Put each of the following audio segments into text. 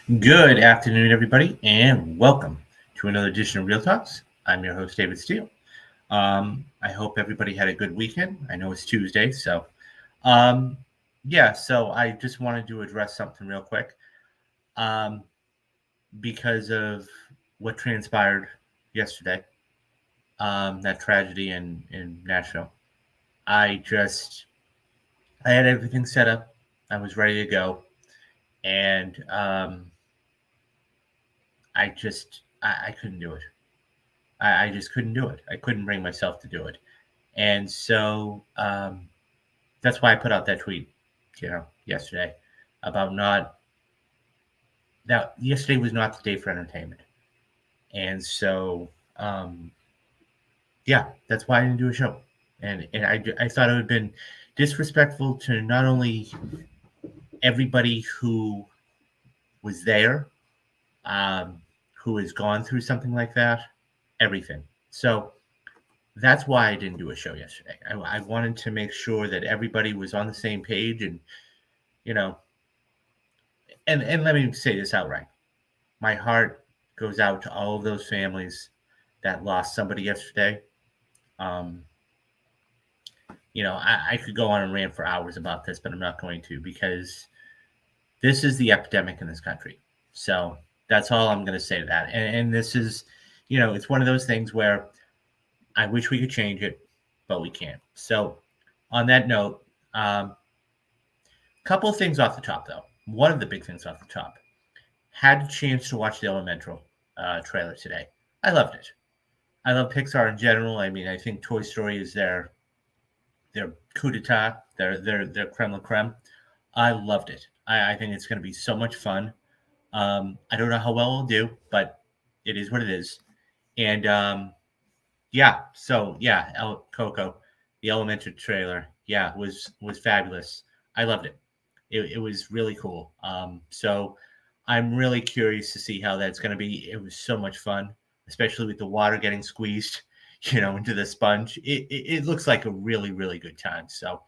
Good afternoon, everybody, and welcome to another edition of Real Talks. I'm your host, David Steele. I hope everybody had a good weekend. I know it's Tuesday, um, so I just wanted to address something real quick um, because of what transpired yesterday, that tragedy in Nashville. I just, I had everything set up. I was ready to go, and I couldn't do it. I just couldn't do it. I couldn't bring myself to do it. And so that's why I put out that tweet, yesterday about not that yesterday was not the day for entertainment. And so, um, that's why I didn't do a show. And I thought it would have been disrespectful to not only everybody who was there, um, who has gone through something like that, everything. So that's why I didn't do a show yesterday. I wanted to make sure that everybody was on the same page, and you know, and let me say this outright: my heart goes out to all of those families that lost somebody yesterday. Um, I could go on and rant for hours about this, but I'm not going to because this is the epidemic in this country. So that's all I'm going to say to that. And this is, it's one of those things where I wish we could change it, but we can't. So on that note, couple of things off the top, though. One of the big things off the top. Had a chance to watch the Elemental trailer today. I loved it. I love Pixar in general. I mean, I think Toy Story is their coup d'état, their creme la creme. I loved it. I think it's going to be so much fun. I don't know how well it'll do, but it is what it is. And Coco, the Elemental trailer, was fabulous. I loved it. It was really cool. So I'm really curious to see how that's going to be. It was so much fun, especially with the water getting squeezed, into the sponge. It looks like a really, really good time. So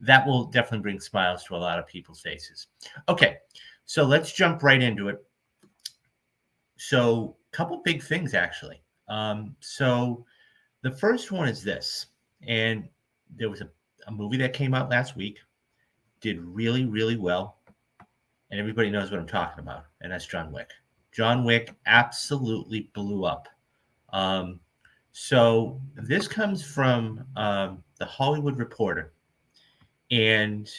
that will definitely bring smiles to a lot of people's faces. Okay, so let's jump right into it. So, a couple big things actually. So the first one is this, and there was a movie that came out last week, did really, really well, and everybody knows what I'm talking about, and that's John Wick. John Wick absolutely blew up. Um, so this comes from the Hollywood Reporter, and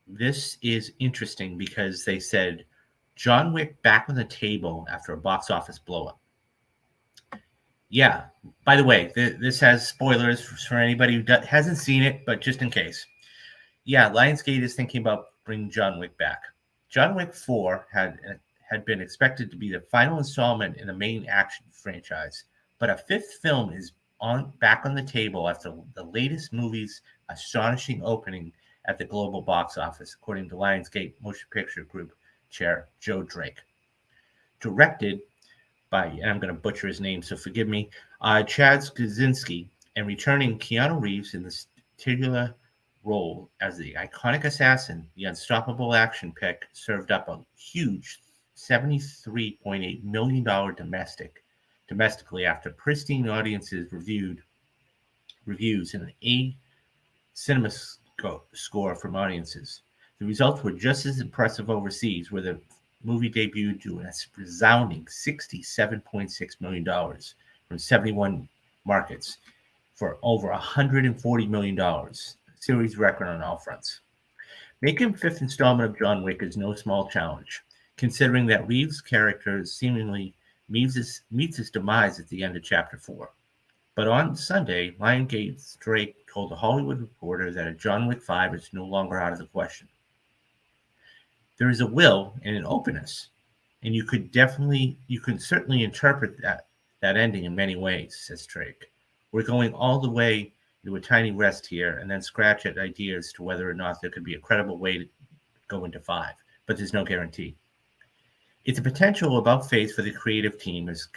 this is interesting because they said John Wick back on the table after a box office blowup. Yeah. By the way, this has spoilers for anybody who hasn't seen it, but just in case. Yeah, Lionsgate is thinking about bringing John Wick back. John Wick 4 had been expected to be the final installment in the main action franchise, but a fifth film is back on the table after the latest movie's astonishing opening at the global box office, according to Lionsgate Motion Picture Group chair Joe Drake. Directed by, and I'm going to butcher his name, so forgive me, Chad Skaczynski, and returning Keanu Reeves in the titular role as the iconic assassin, the unstoppable action pick served up a huge $73.8 million domestically after pristine audiences reviews and an A cinema score from audiences. The results were just as impressive overseas, where the movie debuted to a resounding $67.6 million from 71 markets for over $140 million, series record on all fronts. Making fifth installment of John Wick is no small challenge, considering that Reeves' character seemingly meets his demise at the end of Chapter 4. But on Sunday, Lionsgate Drake told the Hollywood Reporter that a John Wick 5 is no longer out of the question. There is a will and an openness, and you can certainly interpret that ending in many ways, says Drake. We're going all the way into a tiny rest here and then scratch at ideas to whether or not there could be a credible way to go into 5, but there's no guarantee. It's a potential about face for the creative team, as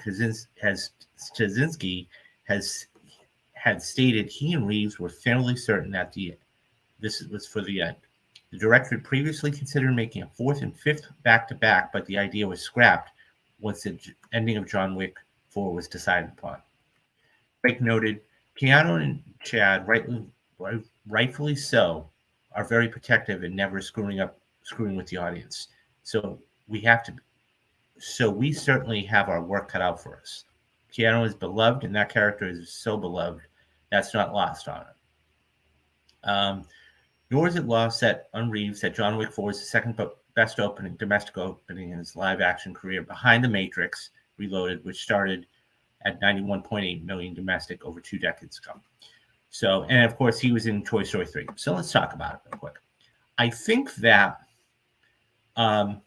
Skaczynski had stated he and Reeves were fairly certain that this was for the end. The director had previously considered making a fourth and fifth back-to-back, but the idea was scrapped once the ending of John Wick 4 was decided upon. Craig noted, Keanu and Chad, rightfully so, are very protective and never screwing with the audience. So we have to. So we certainly have our work cut out for us. Keanu is beloved, and that character is so beloved that's not lost on him. Nor is it lost on Reeves that John Wick 4 is the second best domestic opening in his live-action career, behind The Matrix Reloaded, which started at 91.8 million domestic over 2 decades ago. So, and of course, he was in Toy Story 3. So let's talk about it real quick. I think that, so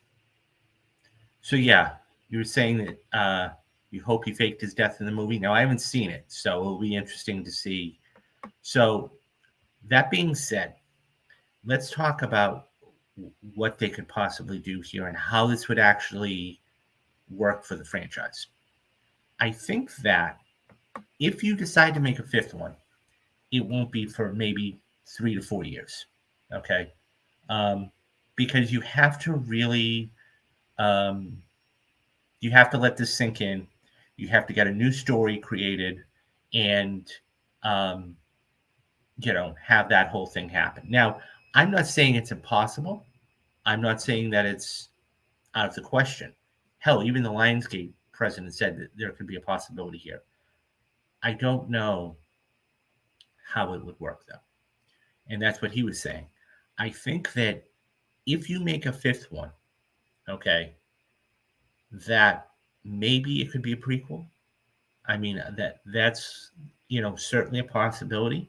yeah, you were saying that you hope he faked his death in the movie. Now, I haven't seen it, so it'll be interesting to see. So, that being said, let's talk about what they could possibly do here and how this would actually work for the franchise. I think that if you decide to make a fifth one, it won't be for maybe 3 to 4 years, okay? Because you have to really, you have to let this sink in. You have to get a new story created and, have that whole thing happen. Now, I'm not saying it's impossible. I'm not saying that it's out of the question. Hell, even the Lionsgate president said that there could be a possibility here. I don't know how it would work, though. And that's what he was saying. I think that if you make a fifth one, okay, that maybe it could be a prequel. I mean, that's certainly a possibility.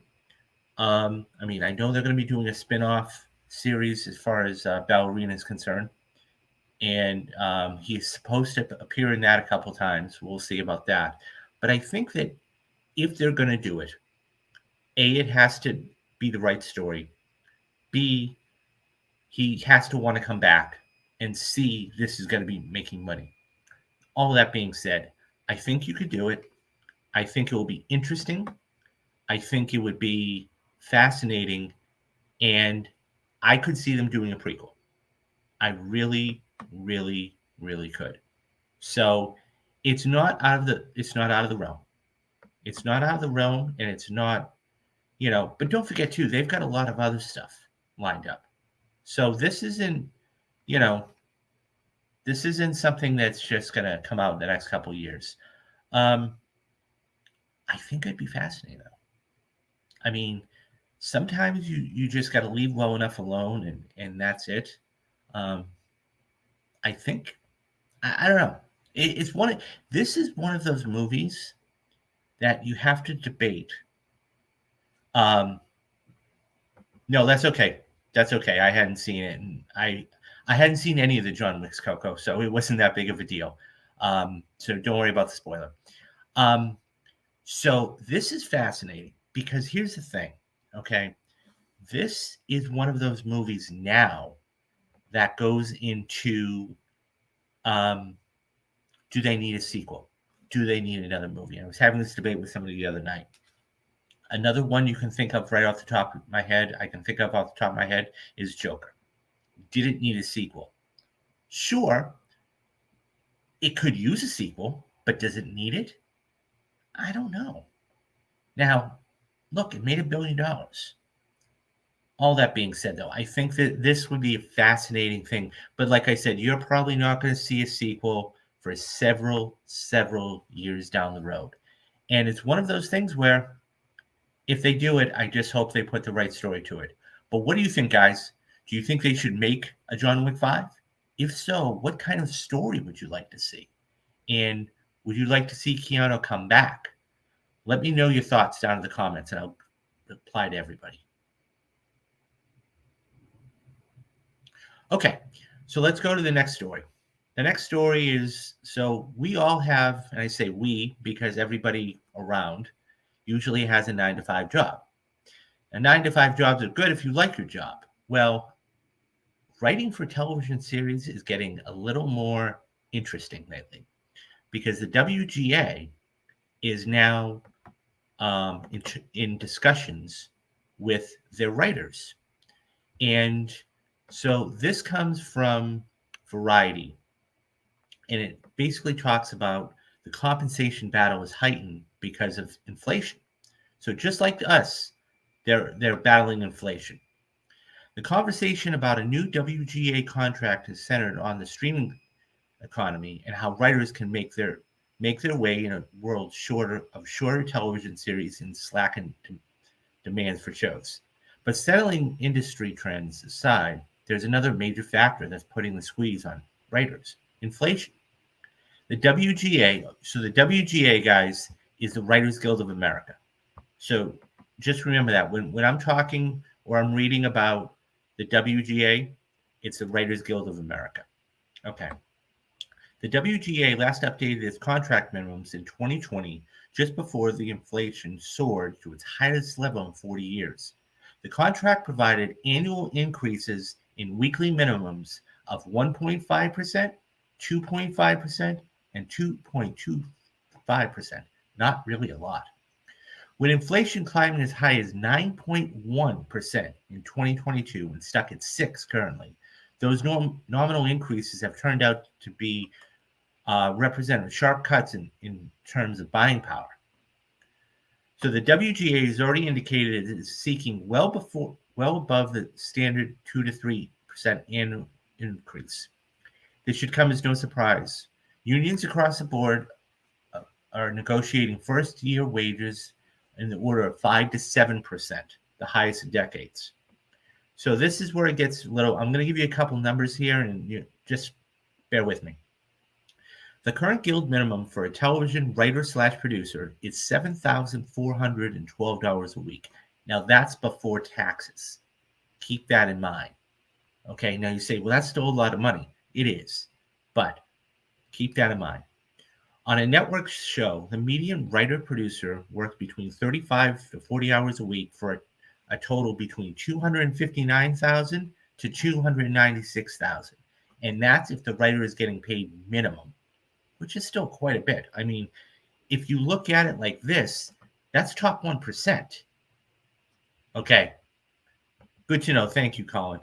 I mean, I know they're going to be doing a spin-off series as far as Ballerina is concerned. And he's supposed to appear in that a couple times. We'll see about that. But I think that if they're going to do it, A, it has to be the right story. B, he has to want to come back. And C, this is going to be making money. All that being said, I think you could do it. I think it will be interesting. I think it would be fascinating. And I could see them doing a prequel. I really, really, really could. So it's not out of the realm. It's not out of the realm, and it's not, but don't forget too, they've got a lot of other stuff lined up. So this isn't something that's just gonna come out in the next couple of years. I think it'd be fascinating though. I mean, sometimes you just got to leave well enough alone, and that's it. I think I don't know. This is one of those movies that you have to debate. No, that's okay. That's okay. I hadn't seen it, and I hadn't seen any of the John Wicks, Coco, so it wasn't that big of a deal. So don't worry about the spoiler. So this is fascinating because here's the thing. Okay, this is one of those movies now that goes into do they need a sequel? Do they need another movie? I was having this debate with somebody the other night. Another one you can think of right off the top of my head, is Joker. Did it need a sequel? Sure, it could use a sequel, but does it need it? I don't know. Now, look, it made $1 billion. All that being said, though, I think that this would be a fascinating thing. But like I said, you're probably not going to see a sequel for several years down the road. And it's one of those things where if they do it, I just hope they put the right story to it. But what do you think, guys? Do you think they should make a John Wick 5? If so, what kind of story would you like to see? And would you like to see Keanu come back? Let me know your thoughts down in the comments, and I'll reply to everybody. Okay, so let's go to the next story. The next story is, so we all have, and I say we because everybody around usually has a 9-to-5 job. And 9-to-5 jobs are good if you like your job. Well, writing for television series is getting a little more interesting lately because the WGA is now in discussions with their writers. And So this comes from Variety, and it basically talks about the compensation battle is heightened because of inflation. So just like us, they're battling inflation. The conversation about a new WGA contract is centered on the streaming economy and how writers can make their way in a world shorter television series and slackened demands for shows. But settling industry trends aside, there's another major factor that's putting the squeeze on writers: inflation. The WGA, so the WGA, guys, is the Writers Guild of America. So just remember that when I'm talking or I'm reading about the WGA, it's the Writers Guild of America. Okay. The WGA last updated its contract minimums in 2020, just before the inflation soared to its highest level in 40 years. The contract provided annual increases in weekly minimums of 1.5%, 2.5%, and 2.25%. Not really a lot. With inflation climbing as high as 9.1% in 2022 and stuck at 6 currently, those nominal increases have turned out to be represent sharp cuts in terms of buying power. So the WGA has already indicated it is seeking well above the standard 2 to 3% annual increase. This should come as no surprise. Unions across the board are negotiating first-year wages in the order of 5 to 7%, the highest in decades. So this is where it gets a little. I'm going to give you a couple numbers here, and you just bear with me. The current guild minimum for a television writer/producer is $7,412 a week. Now that's before taxes. Keep that in mind. Okay, now you say, well, that's still a lot of money. It is, but keep that in mind. On a network show, the median writer-producer works between 35 to 40 hours a week for a total between $259,000 to $296,000. And that's if the writer is getting paid minimum, which is still quite a bit. I mean, if you look at it like this, that's top 1%. Okay. Good to know. Thank you, Colin.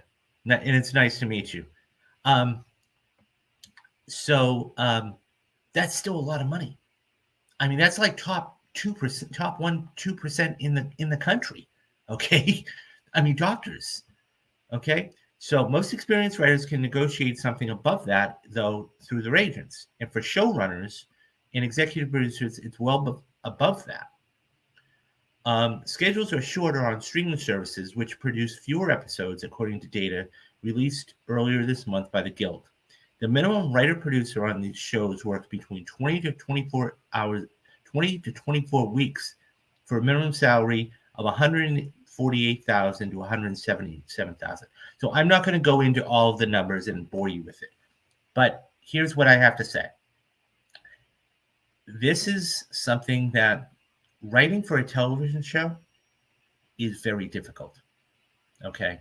And it's nice to meet you. So that's still a lot of money. I mean, that's like top 2%, top 2% in the country. Okay. I mean, doctors. Okay. So most experienced writers can negotiate something above that, though, through their agents. And for showrunners and executive producers, it's well above that. Schedules are shorter on streaming services, which produce fewer episodes, according to data released earlier this month by the Guild. The minimum writer-producer on these shows works between 20 to 24 hours, 20 to 24 weeks, for a minimum salary of $148,000 to $177,000. So I'm not going to go into all of the numbers and bore you with it, but here's what I have to say. This is something that writing for a television show is very difficult, okay?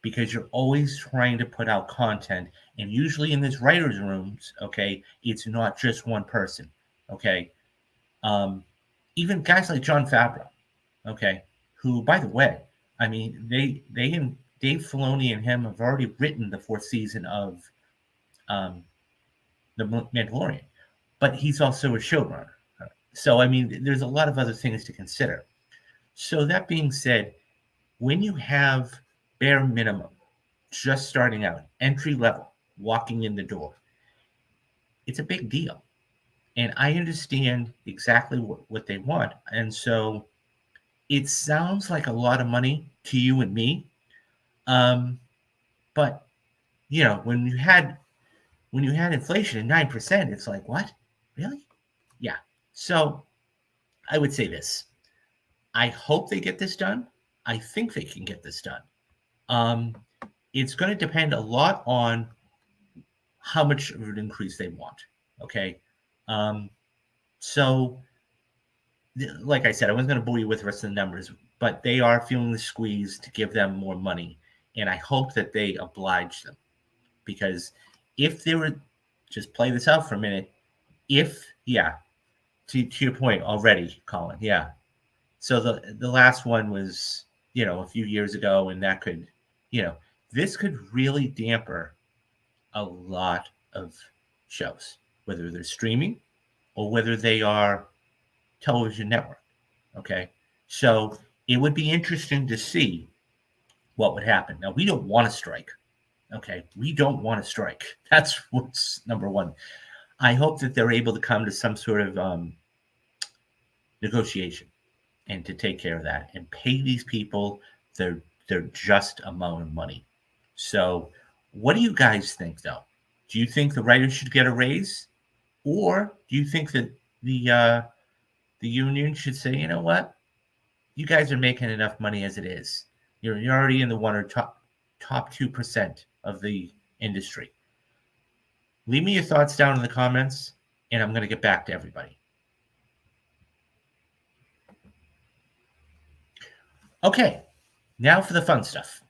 Because you're always trying to put out content, and usually in these writers' rooms, okay, it's not just one person, okay? Even guys like Jon Favreau, okay, who, by the way, I mean, they and Dave Filoni and him have already written the 4th season of The Mandalorian, but he's also a showrunner. So, I mean, there's a lot of other things to consider. So that being said, when you have bare minimum, just starting out, entry level, walking in the door, it's a big deal. And I understand exactly what they want. And so it sounds like a lot of money to you and me. But you know, when you had inflation at 9%, it's like, what? Really? Yeah. So I would say this. I hope they get this done. I think they can get this done. It's going to depend a lot on how much of an increase they want. Okay. So, like I said, I wasn't going to bore you with the rest of the numbers, but they are feeling the squeeze to give them more money. And I hope that they oblige them, because if they were, just play this out for a minute. To your point already, Colin. Yeah. So the last one was, a few years ago, and that could, this could really damper a lot of shows, whether they're streaming or whether they are television network. Okay. So it would be interesting to see what would happen. Now, we don't want to strike. Okay. We don't want to strike. That's what's number one. I hope that they're able to come to some sort of negotiation and to take care of that and pay these people their just amount of money. So, what do you guys think, though? Do you think the writers should get a raise, or do you think that the union should say, you know what, you guys are making enough money as it is. You're already in the one or top 2% of the industry. Leave me your thoughts down in the comments, and I'm going to get back to everybody. Okay, now for the fun stuff.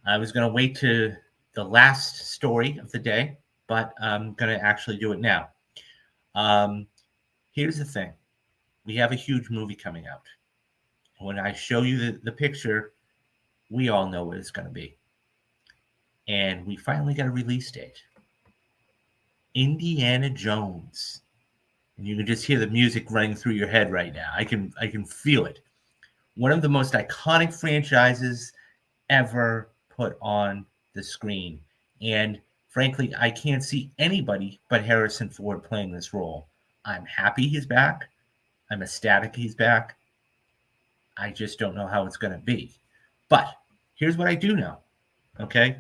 I was going to wait to the last story of the day, but I'm going to actually do it now. Here's the thing. We have a huge movie coming out. When I show you the picture, we all know what it's going to be. And we finally got a release date. Indiana Jones. And you can just hear the music running through your head right now. I can feel it. One of the most iconic franchises ever put on the screen. And frankly, I can't see anybody but Harrison Ford playing this role. I'm happy he's back. I'm ecstatic he's back. I just don't know how it's going to be. But here's what I do know. Okay.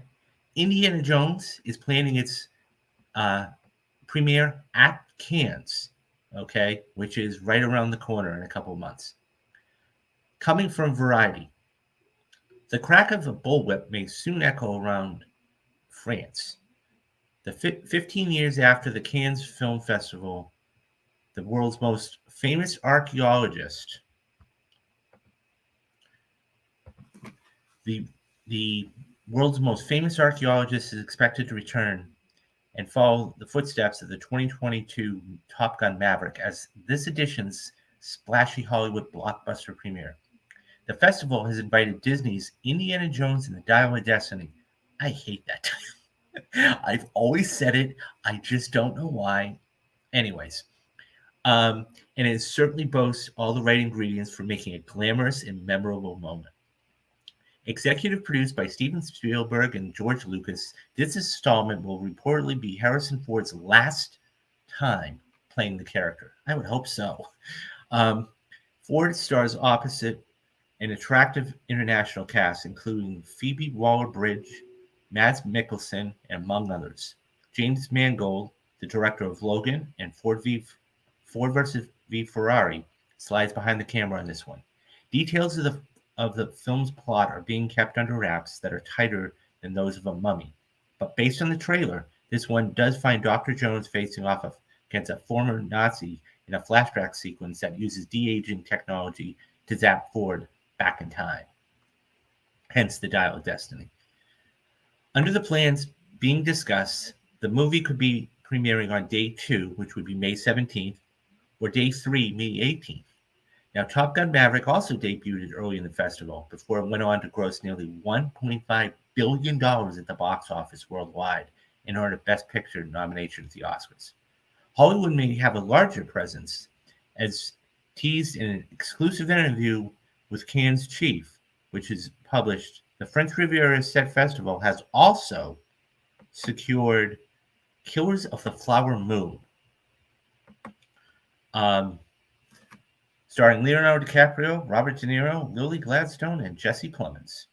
Indiana Jones is planning its premiere at Cannes, okay, which is right around the corner in a couple of months. Coming from Variety, the crack of a bullwhip may soon echo around France. The 15 years after the Cannes Film Festival, the world's most famous archaeologist, the world's most famous archaeologist is expected to return and follow the footsteps of the 2022 Top Gun Maverick as this edition's splashy Hollywood blockbuster premiere. The festival has invited Disney's Indiana Jones and the Dial of Destiny. I hate that title. I've always said it. I just don't know why. Anyways, and it certainly boasts all the right ingredients for making a glamorous and memorable moment. Executive produced by Steven Spielberg and George Lucas, this installment will reportedly be Harrison Ford's last time playing the character. I would hope so. Ford stars opposite an attractive international cast, including Phoebe Waller-Bridge, Mads Mikkelsen, and among others. James Mangold, the director of Logan and Ford vs. Ferrari, slides behind the camera on this one. Details of the film's plot are being kept under wraps that are tighter than those of a mummy. But based on the trailer, this one does find Dr. Jones facing off against a former Nazi in a flashback sequence that uses de-aging technology to zap Ford back in time. Hence the Dial of Destiny. Under the plans being discussed, the movie could be premiering on day 2, which would be May 17th, or day 3, May 18th. Now, Top Gun Maverick also debuted early in the festival before it went on to gross nearly $1.5 billion at the box office worldwide and earned a Best Picture nomination at the Oscars. Hollywood may have a larger presence, as teased in an exclusive interview with Cannes' chief, which is published. The French Riviera Set Festival has also secured Killers of the Flower Moon, starring Leonardo DiCaprio, Robert De Niro, Lily Gladstone, and Jesse Plemons.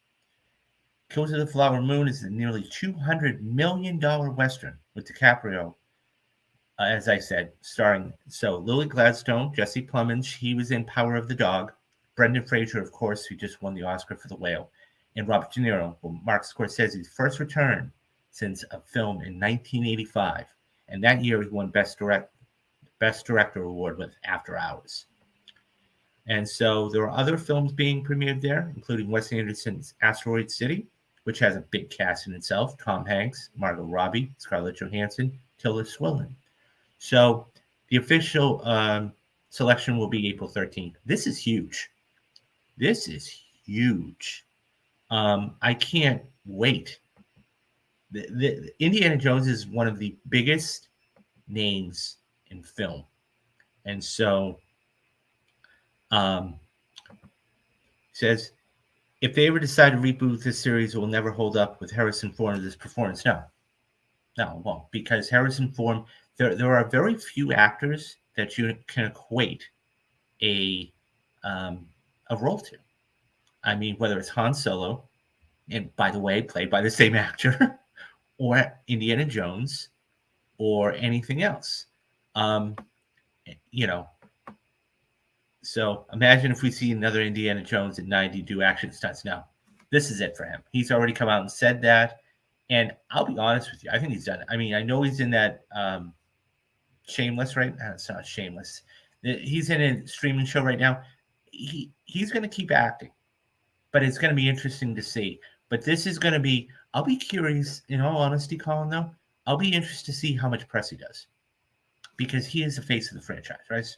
Killers of the Flower Moon is a nearly $200 million Western with DiCaprio, as I said, starring Lily Gladstone, Jesse Plemons, he was in Power of the Dog, Brendan Fraser, of course, who just won the Oscar for The Whale, and Robert De Niro, Mark Scorsese's first return since a film in 1985. And that year he won Best Director award with After Hours. And so there are other films being premiered there, including Wes Anderson's Asteroid City, which has a big cast in itself. Tom Hanks, Margot Robbie, Scarlett Johansson, Tilda Swinton. So the official selection will be April 13th. This is huge. This is huge. I can't wait. The Indiana Jones is one of the biggest names in film, and so um, says if they ever decide to reboot this series, it will never hold up with Harrison Ford's performance. No, no, it won't, because Harrison Ford. There are very few actors that you can equate a um, a role to. I mean, whether it's Han Solo, and by the way, played by the same actor, or Indiana Jones, or anything else. Um, you know, so imagine if we see another Indiana Jones at 90 do action stunts. Now, this is it for him. He's already come out and said that. And I'll be honest with you, I think he's done it. I mean, I know he's in that Shameless, right? No, it's not Shameless. He's in a streaming show right now. He's going to keep acting, but it's going to be interesting to see. But this is going to be, I'll be curious, in all honesty, Colin, though. I'll be interested to see how much press he does, because he is the face of the franchise, right?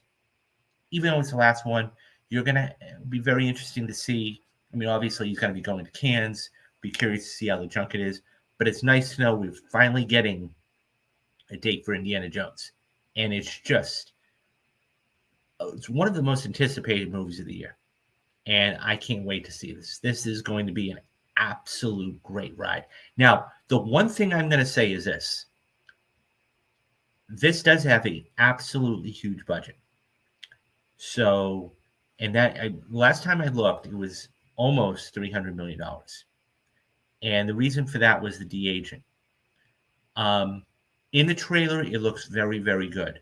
Even though it's the last one, you're going to be very interesting to see. I mean, obviously, he's going to be going to Cannes. Be curious to see how the junket is. But it's nice to know we're finally getting a date for Indiana Jones. And it's one of the most anticipated movies of the year. And I can't wait to see this. This is going to be an absolute great ride. Now, the one thing I'm going to say is this. This does have an absolutely huge budget. So, and last time I looked, it was almost $300 million. And the reason for that was the de-aging. In the trailer, it looks very, very good.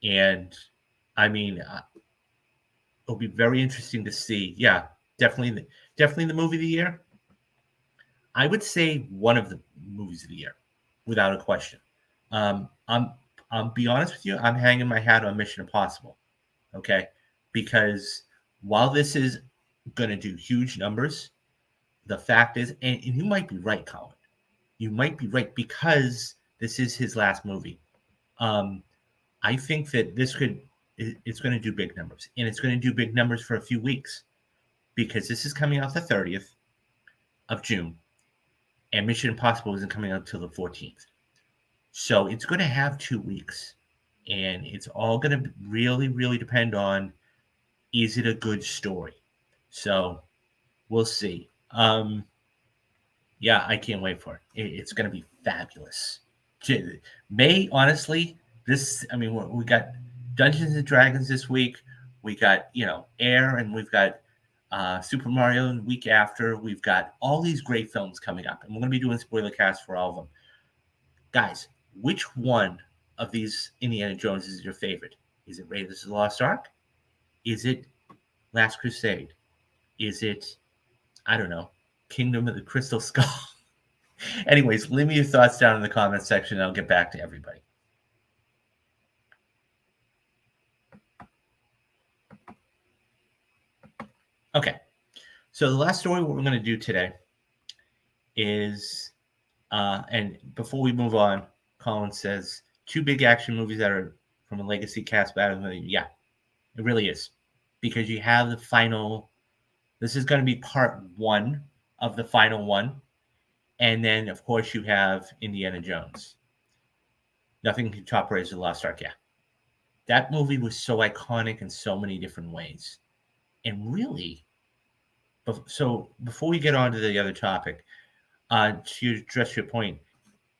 And I mean, it'll be very interesting to see. Yeah, definitely the movie of the year. I would say one of the movies of the year, without a question. I'll be honest with you, I'm hanging my hat on Mission Impossible. Okay, because while this is going to do huge numbers, the fact is, and you might be right, Colin. You might be right, because this is his last movie. I think that it's going to do big numbers, and it's going to do big numbers for a few weeks, because this is coming out the 30th of June, and Mission Impossible isn't coming out till the 14th. So it's going to have 2 weeks, and it's all going to really, really depend on, is it a good story? So we'll see. Yeah, I can't wait for it. It's going to be fabulous. May, honestly, I mean, we got Dungeons and Dragons this week. We got, Air, and we've got Super Mario the week after. We've got all these great films coming up, and we're going to be doing spoiler casts for all of them. Guys, which one of these Indiana Jones is your favorite? Is it Raiders of the Lost Ark? Is it Last Crusade? Is it, I don't know, Kingdom of the Crystal Skull? Anyways, leave me your thoughts down in the comment section, and I'll get back to everybody. Okay, so the last story what we're going to do today is, and before we move on, Colin says, 2 big action movies that are from a legacy cast battle. Yeah, it really is. Because you have the final, this is going to be part 1 of the final one. And then, of course, you have Indiana Jones. Nothing can top Raiders of the Lost Ark. Yeah. That movie was so iconic in so many different ways. And really, so before we get on to the other topic, to address your point,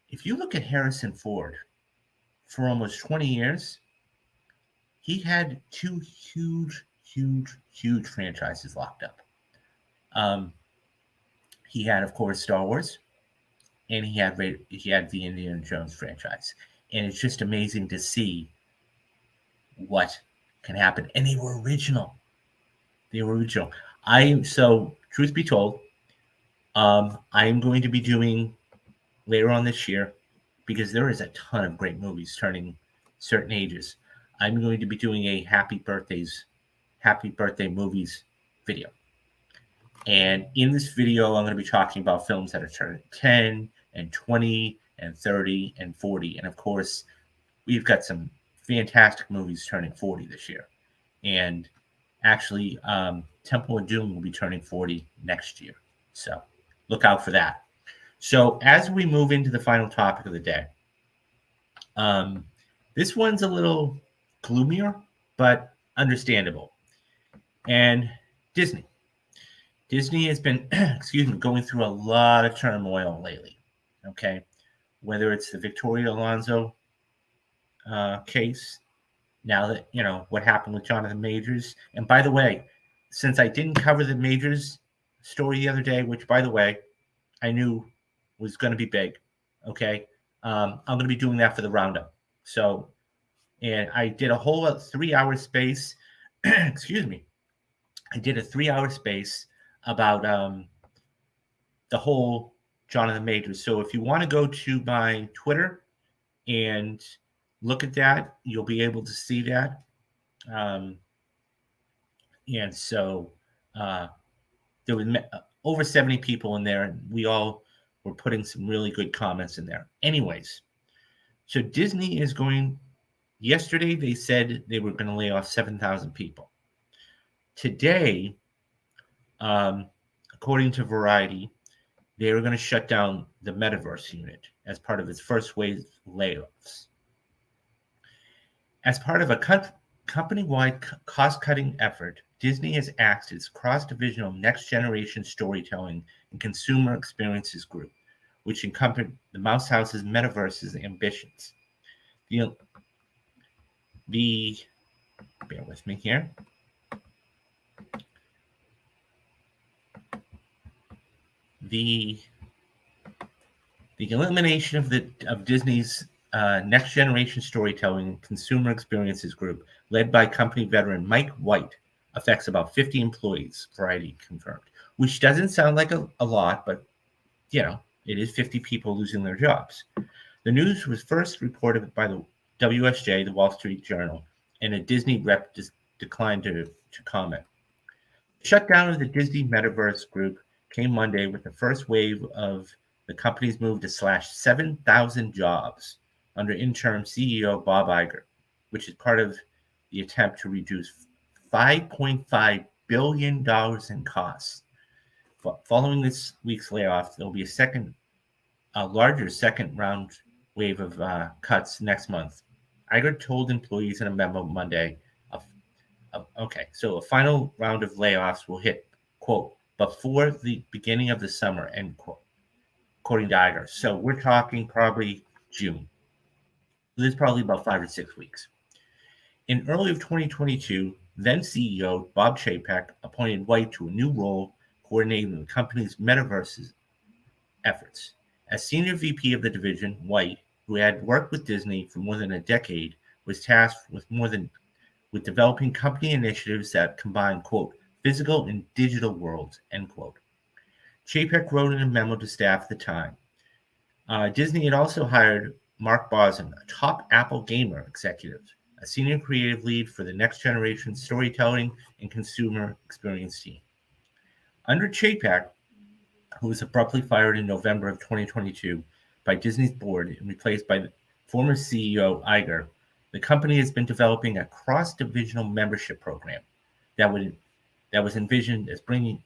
if you look at Harrison Ford, for almost 20 years, he had 2 huge franchises locked up. He had, of course, Star Wars, and he had the Indiana Jones franchise. And it's just amazing to see what can happen. And they were original. So truth be told, I am going to be doing later on this year, because there is a ton of great movies turning certain ages. I'm going to be doing a happy birthday movies video. And in this video, I'm going to be talking about films that are turning 10 and 20 and 30 and 40. And of course, we've got some fantastic movies turning 40 this year. And actually, Temple of Doom will be turning 40 next year. So look out for that. So as we move into the final topic of the day, this one's a little gloomier, but understandable. And Disney. Disney has been, going through a lot of turmoil lately. Okay, whether it's the Victoria Alonso case, now that what happened with Jonathan Majors. And by the way, since I didn't cover the Majors story the other day, which by the way I knew was going to be big, okay, I'm going to be doing that for the roundup. So, and I did a whole 3-hour space. Excuse me. I did a 3-hour space about the whole Jonathan Majors. So if you want to go to my Twitter and look at that, you'll be able to see that. And so there was over 70 people in there, and we all were putting some really good comments in there. Anyways, so Disney is going. Yesterday, they said they were going to lay off 7,000 people. Today, according to Variety, they were going to shut down the Metaverse unit as part of its first wave of layoffs. As part of a company-wide cost-cutting effort, Disney has axed its cross-divisional next-generation storytelling and consumer experiences group, which encompassed the Mouse House's Metaverse's ambitions. Bear with me here. The elimination of Disney's next generation storytelling and consumer experiences group, led by company veteran Mike White, affects about 50 employees, Variety confirmed, which doesn't sound like a lot, but it is 50 people losing their jobs. The news was first reported by the WSJ, the Wall Street Journal, and a Disney rep declined to comment. The shutdown of the Disney Metaverse group came Monday with the first wave of the company's move to slash 7,000 jobs under interim CEO Bob Iger, which is part of the attempt to reduce $5.5 billion in costs. Following this week's layoff, there will be a larger second round wave of cuts next month. Iger told employees in a memo Monday, so a final round of layoffs will hit, quote, before the beginning of the summer, end quote, according to Iger. So we're talking probably June. This is probably about 5 or 6 weeks. In early of 2022, then CEO Bob Chapek appointed White to a new role coordinating the company's metaverse efforts. As senior VP of the division, White, who had worked with Disney for more than a decade, was tasked with developing company initiatives that combine, quote, physical and digital worlds, end quote. Chapek wrote in a memo to staff at the time. Disney had also hired Mark Bosson, a top Apple gamer executive, a senior creative lead for the next generation storytelling and consumer experience team. Under Chapek, who was abruptly fired in November of 2022 by Disney's board and replaced by the former CEO Iger, the company has been developing a cross-divisional membership program that was envisioned as bringing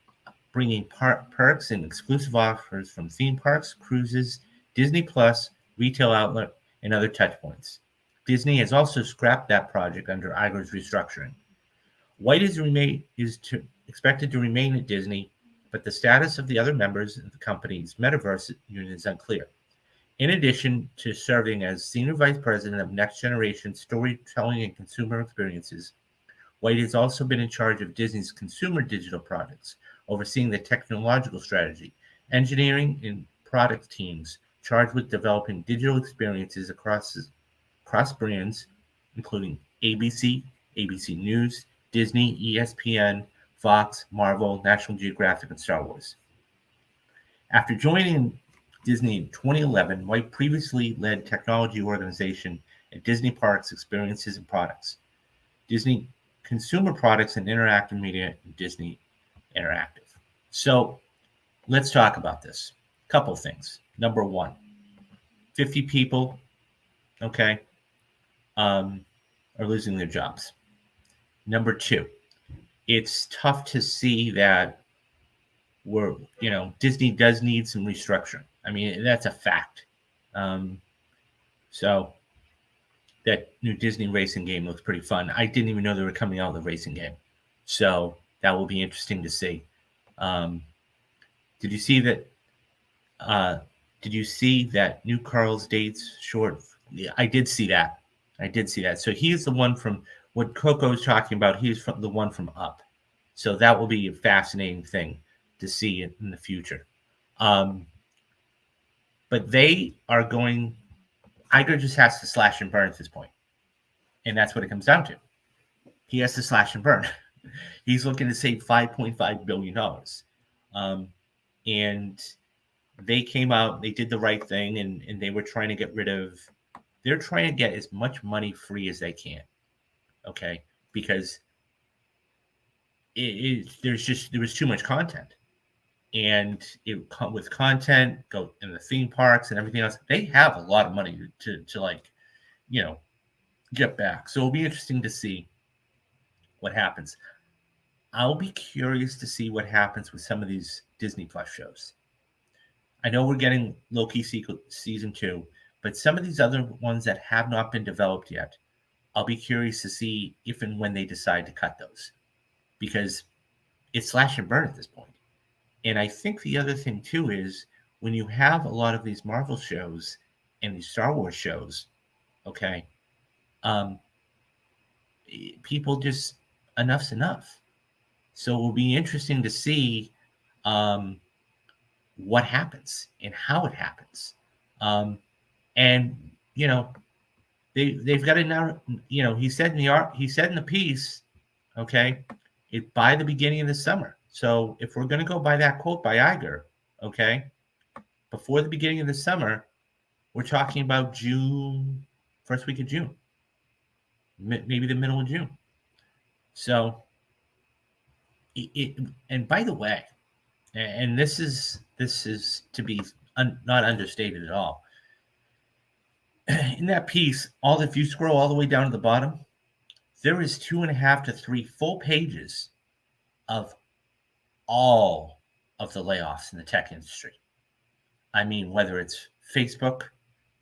perks and exclusive offers from theme parks, cruises, Disney Plus, retail outlet, and other touchpoints. Disney has also scrapped that project under Iger's restructuring. White is expected to remain at Disney, but the status of the other members of the company's Metaverse unit is unclear. In addition to serving as Senior Vice President of Next Generation Storytelling and Consumer Experiences, White has also been in charge of Disney's consumer digital products, overseeing the technological strategy, engineering, and product teams charged with developing digital experiences across brands, including ABC, ABC News, Disney, ESPN, Fox, Marvel, National Geographic, and Star Wars. After joining Disney in 2011, White previously led technology organization at Disney Parks Experiences and Products, Disney Consumer Products and Interactive Media, and Disney Interactive. So let's talk about this. A couple things. Number one, 50 people, are losing their jobs. Number two, it's tough to see that Disney does need some restructuring. I mean, that's a fact. Um, so that new Disney racing game looks pretty fun. I didn't even know they were coming out with a racing game, so that will be interesting to see. Um, did you see that? Uh, did you see that new Carl's Dates short? Yeah, I did see that. I did see that. So he's the one from what Coco was talking about. He's from the one from Up. So that will be a fascinating thing to see in the future. Um, but they are going. Iger just has to slash and burn at this point, and that's what it comes down to. He has to slash and burn. He's looking to save $5.5 billion, and they came out. They did the right thing, and they were trying to get rid of. They're trying to get as much money free as they can. Okay, because there was too much content, and with content go in the theme parks and everything else. They have a lot of money to like, you know, get back. So it'll be interesting to see what happens. I'll be curious to see what happens with some of these Disney Plus shows. I know we're getting Loki season 2, but some of these other ones that have not been developed yet, I'll be curious to see if and when they decide to cut those, because it's slash and burn at this point. And I think the other thing too is when you have a lot of these Marvel shows and these Star Wars shows, okay, um, people just enough's enough. So it will be interesting to see what happens and how it happens. Um, and they've got to now. He said in the piece, okay, it by the beginning of the summer. So if we're going to go by that quote by Iger, okay, before the beginning of the summer, we're talking about June, first week of June, maybe the middle of June. So, and by the way, and this is to be not understated at all. In that piece, if you scroll all the way down to the bottom, there is 2.5 to 3 full pages of all of the layoffs in the tech industry. I mean, whether it's Facebook,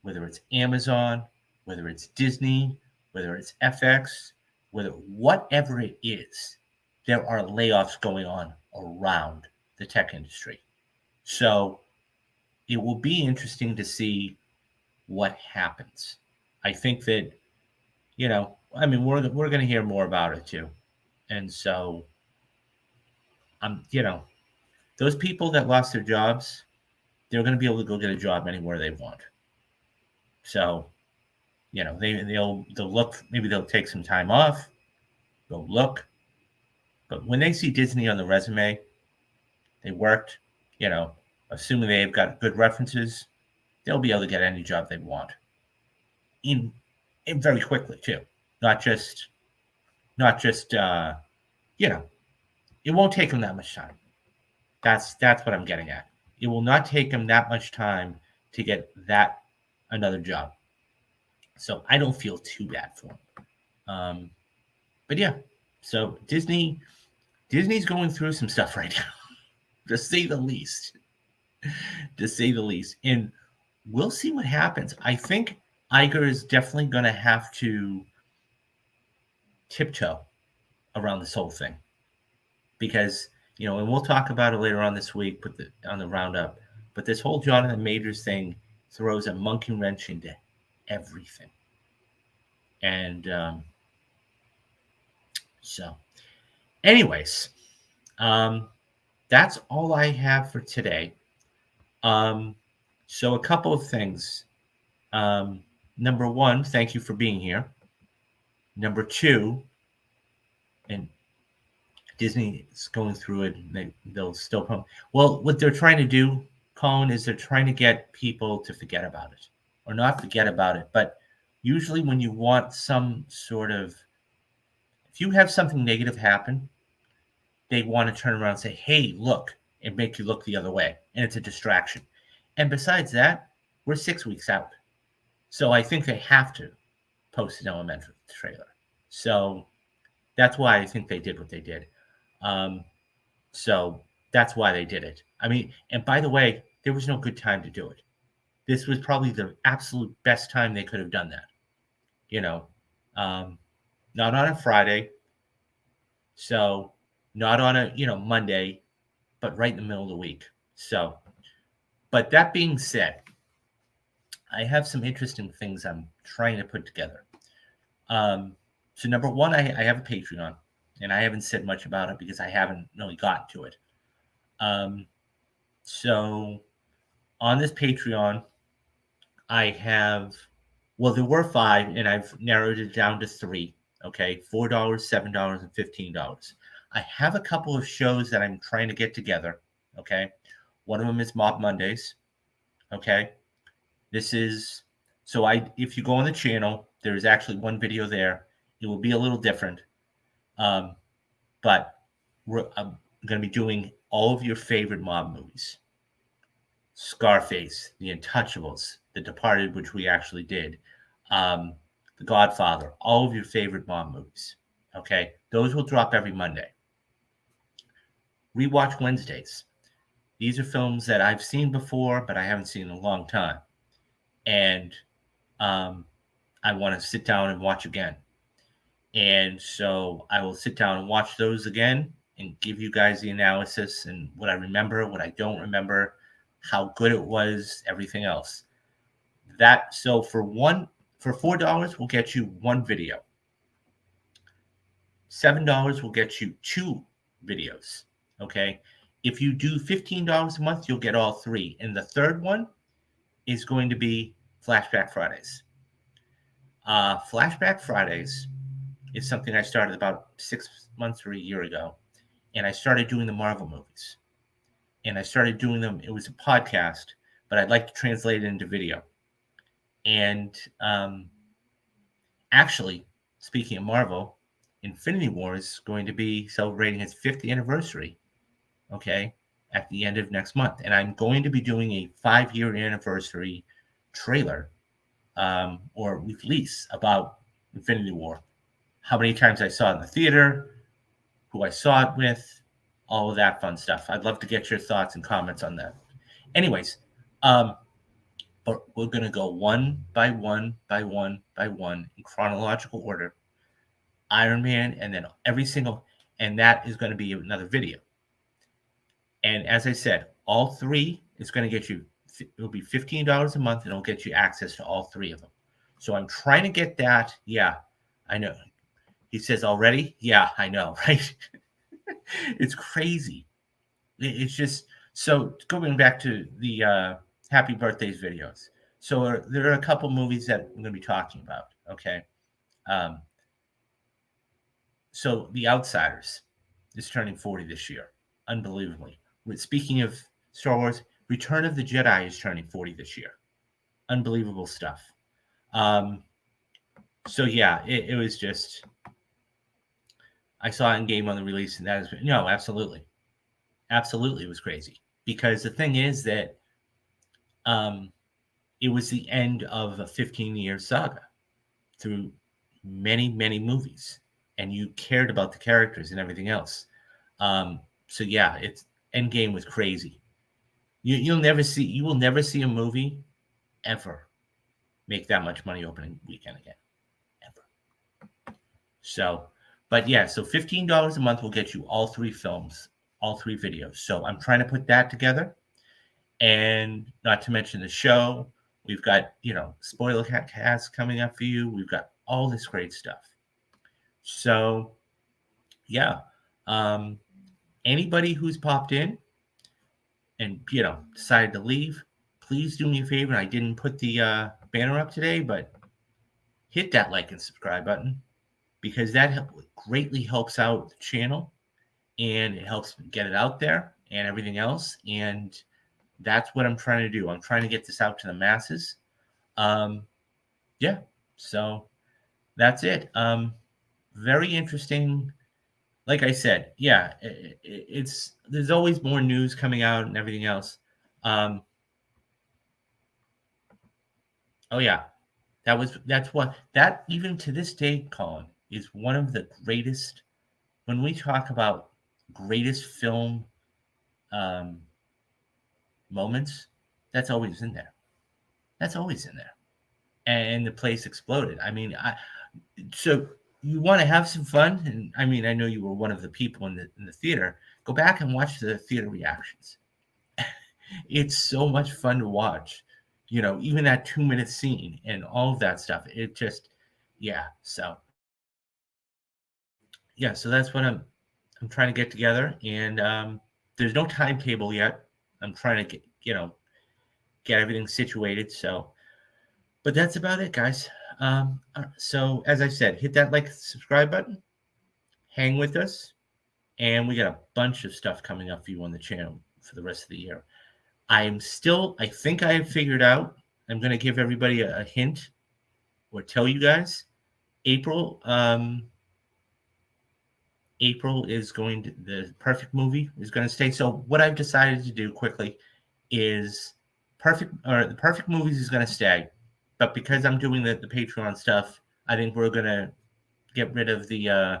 whether it's Amazon, whether it's Disney, whether it's FX, whatever it is, there are layoffs going on around the tech industry. So it will be interesting to see what happens. I think that, we're going to hear more about it too. And so, those people that lost their jobs, they're going to be able to go get a job anywhere they want. So, they'll look, maybe they'll take some time off, they'll look, but when they see Disney on the resume, they worked, assuming they've got good references, they'll be able to get any job they want in very quickly too. Not just, it won't take them that much time. That's what I'm getting at. It will not take them that much time to get another job. So I don't feel too bad for them. But yeah, so Disney's going through some stuff right now, to say the least. And we'll see what happens. I think Iger is definitely going to have to tiptoe around this whole thing, because and we'll talk about it later on this week, on the roundup. But this whole Jonathan Majors thing throws a monkey wrench into everything, and so, anyways, that's all I have for today. So a couple of things. Number one, thank you for being here. Number two, and Disney is going through it. They'll still come. Well, what they're trying to do, Colin, is they're trying to get people to forget about it, or not forget about it. But usually, when you want some sort of, if you have something negative happen, they want to turn around and say, "Hey, look," and make you look the other way, and it's a distraction. And besides that, we're 6 weeks out, so I think they have to post an Elementary trailer. So that's why I think they did what they did. So That's why they did it. I mean, and by the way, there was no good time to do it. This was probably the absolute best time they could have done that. You know, um, not on a Friday, so not on a Monday, but right in the middle of the week. So, but that being said, I have some interesting things I'm trying to put together. Um, so number one, I have a Patreon, and I haven't said much about it because I haven't really gotten to it. Um, so on this Patreon, I have, well, there were five, and I've narrowed it down to three. Okay, $4, $7, and $15. I have a couple of shows that I'm trying to get together. Okay, one of them is Mob Mondays. Okay, this is so if you go on the channel, there is actually one video there. It will be a little different, but I'm going to be doing all of your favorite mob movies. Scarface, The Untouchables, The Departed, which we actually did, um, The Godfather, all of your favorite mob movies. Okay, those will drop every Monday. Rewatch Wednesdays. These are films that I've seen before, but I haven't seen in a long time, and um, I want to sit down and watch again. And so I will sit down and watch those again and give you guys the analysis and what I remember, what I don't remember, how good it was, everything else. That so for $4 we'll get you one video. $7 will get you two videos. Okay. If you do $15 a month, you'll get all three. And the third one is going to be Flashback Fridays. Flashback Fridays is something I started about 6 months or a year ago. And I started doing the Marvel movies. And I started doing them, it was a podcast, but I'd like to translate it into video. And actually, speaking of Marvel, Infinity War is going to be celebrating its 50th anniversary, okay, at the end of next month. And I'm going to be doing a 5-year anniversary trailer or release about Infinity War. How many times I saw it in the theater, who I saw it with, all of that fun stuff. I'd love to get your thoughts and comments on that. Anyways, but we're going to go one by one by one by one in chronological order. Iron Man, and then every single, and that is going to be another video. And as I said, all three is going to get you, it'll be $15 a month, and it'll get you access to all three of them. So I'm trying to get that. Yeah, I know. He says already? Yeah, I know, right? It's crazy. It's just, so going back to the happy birthdays videos. So there are a couple movies that I'm going to be talking about. Okay. So The Outsiders is turning 40 this year. Unbelievably. Speaking of Star Wars, Return of the Jedi is turning 40 this year. Unbelievable stuff. So yeah, it was just, I saw it in game on the release, and that is, no, absolutely. Absolutely, it was crazy. Because the thing is that it was the end of a 15-year saga through many, many movies, and you cared about the characters and everything else. So yeah, it's Endgame was crazy. You will never see a movie ever make that much money opening weekend again, ever. So, but yeah, so $15 a month will get you all three films, all three videos. So I'm trying to put that together, and not to mention the show. We've got spoiler cast coming up for you. We've got all this great stuff. So yeah, anybody who's popped in and decided to leave, please do me a favor. I didn't put the banner up today, but hit that like and subscribe button, because that greatly helps out the channel, and it helps get it out there and everything else. And that's what I'm trying to do. I'm trying to get this out to the masses. Yeah, so that's it. Very interesting. Like I said, yeah, it's there's always more news coming out and everything else. Oh yeah, that even to this day, Colin, is one of the greatest. When we talk about greatest film um, moments, that's always in there. That's always in there. And the place exploded. I mean, so you want to have some fun, and I mean, I know you were one of the people in the theater. Go back and watch the theater reactions. It's so much fun to watch. Even that 2 minute scene and all of that stuff. It just, yeah. So that's what I'm trying to get together, and there's no timetable yet. I'm trying to get everything situated. But that's about it, guys. So as I said, hit that like subscribe button, hang with us, and we got a bunch of stuff coming up for you on the channel for the rest of the year. I think I have figured out. I'm going to give everybody a hint or tell you guys. April, April is the perfect movie is going to stay. So what I've decided to do quickly is the perfect movies is going to stay, but because I'm doing the Patreon stuff, I think we're going to get rid of the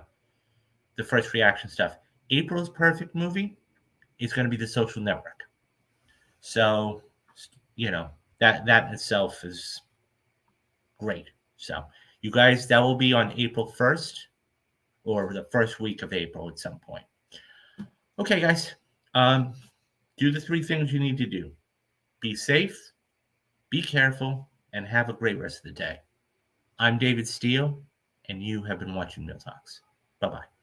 first reaction stuff. April's perfect movie is going to be The Social Network. So, that in itself is great. So, you guys, that will be on April 1st or the first week of April at some point. Okay, guys, do the 3 things you need to do. Be safe, be careful, and have a great rest of the day. I'm David Steele, and you have been watching Mill Talks. Bye-bye.